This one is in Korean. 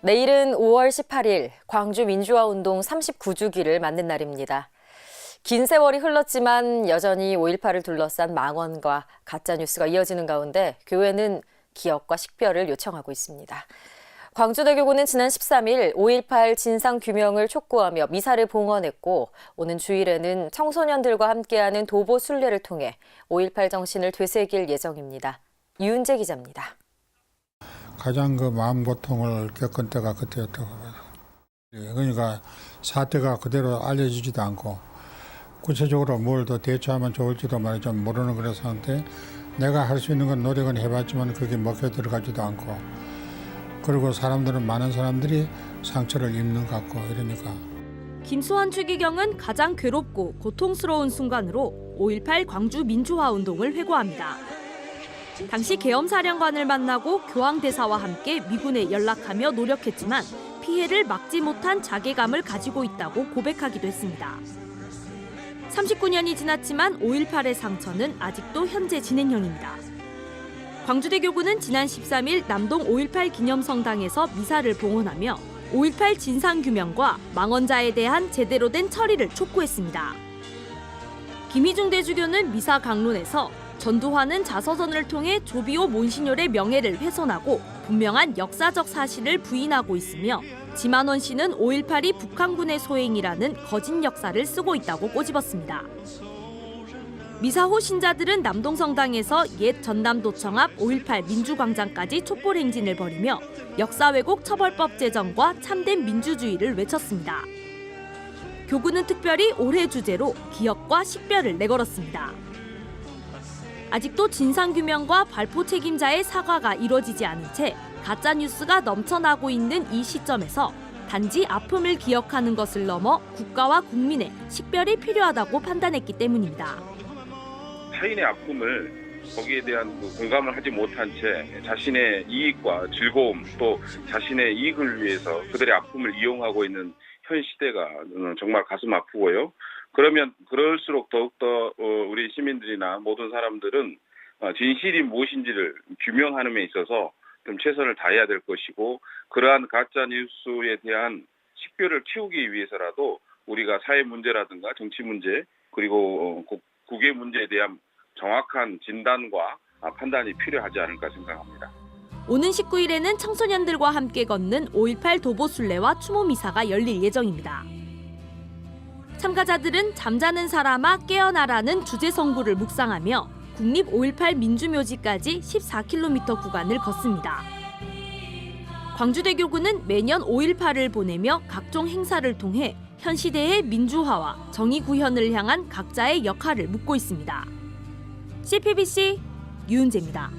내일은 5월 18일 광주 민주화운동 39주기를 맞는 날입니다. 긴 세월이 흘렀지만 여전히 5.18을 둘러싼 망언과 가짜뉴스가 이어지는 가운데 교회는 기억과 식별을 요청하고 있습니다. 광주대교구는 지난 13일 5.18 진상규명을 촉구하며 미사를 봉헌했고 오는 주일에는 청소년들과 함께하는 도보 순례를 통해 5.18 정신을 되새길 예정입니다. 유은재 기자입니다. 가장 마음 고통을 겪은 때가 그때였다고 봐요. 그러니까 사태가 그대로 알려지지도 않고 구체적으로 뭘 더 대처하면 좋을지도 말이 좀 모르는 그런 상태. 내가 할 수 있는 건 노력은 해봤지만 그게 먹혀 들어가지도 않고 그리고 많은 사람들이 상처를 입는 것 같고 이러니까. 김수환 추기경은 가장 괴롭고 고통스러운 순간으로 5.18 광주 민주화운동을 회고합니다. 당시 계엄사령관을 만나고 교황대사와 함께 미군에 연락하며 노력했지만 피해를 막지 못한 자괴감을 가지고 있다고 고백하기도 했습니다. 39년이 지났지만 5.18의 상처는 아직도 현재 진행형입니다. 광주대교구는 지난 13일 남동 5.18 기념성당에서 미사를 봉헌하며 5.18 진상규명과 망언자에 대한 제대로 된 처리를 촉구했습니다. 김희중 대주교는 미사 강론에서 전두환은 자서전을 통해 조비오 몬시뇨르의 명예를 훼손하고 분명한 역사적 사실을 부인하고 있으며 지만원 씨는 5.18이 북한군의 소행이라는 거짓 역사를 쓰고 있다고 꼬집었습니다. 미사 후 신자들은 남동성당에서 옛 전남도청 앞 5.18 민주광장까지 촛불 행진을 벌이며 역사 왜곡 처벌법 제정과 참된 민주주의를 외쳤습니다. 교구는 특별히 올해 주제로 기억과 식별을 내걸었습니다. 아직도 진상규명과 발포 책임자의 사과가 이뤄지지 않은 채 가짜뉴스가 넘쳐나고 있는 이 시점에서 단지 아픔을 기억하는 것을 넘어 국가와 국민의 식별이 필요하다고 판단했기 때문입니다. 타인의 아픔을 거기에 대한 공감을 하지 못한 채 자신의 이익과 즐거움 또 자신의 이익을 위해서 그들의 아픔을 이용하고 있는 현 시대가 정말 가슴 아프고요. 그럴수록 더욱더 우리 시민들이나 모든 사람들은 진실이 무엇인지를 규명하는 데 있어서 좀 최선을 다해야 될 것이고 그러한 가짜 뉴스에 대한 식별을 키우기 위해서라도 우리가 사회 문제라든가 정치 문제 그리고 국외 문제에 대한 정확한 진단과 판단이 필요하지 않을까 생각합니다. 오는 19일에는 청소년들과 함께 걷는 5.18 도보순례와 추모미사가 열릴 예정입니다. 참가자들은 잠자는 사람아 깨어나라는 주제 성구를 묵상하며 국립 5.18 민주묘지까지 14km 구간을 걷습니다. 광주대교구는 매년 5.18을 보내며 각종 행사를 통해 현 시대의 민주화와 정의 구현을 향한 각자의 역할을 묻고 있습니다. CPBC 유은재입니다.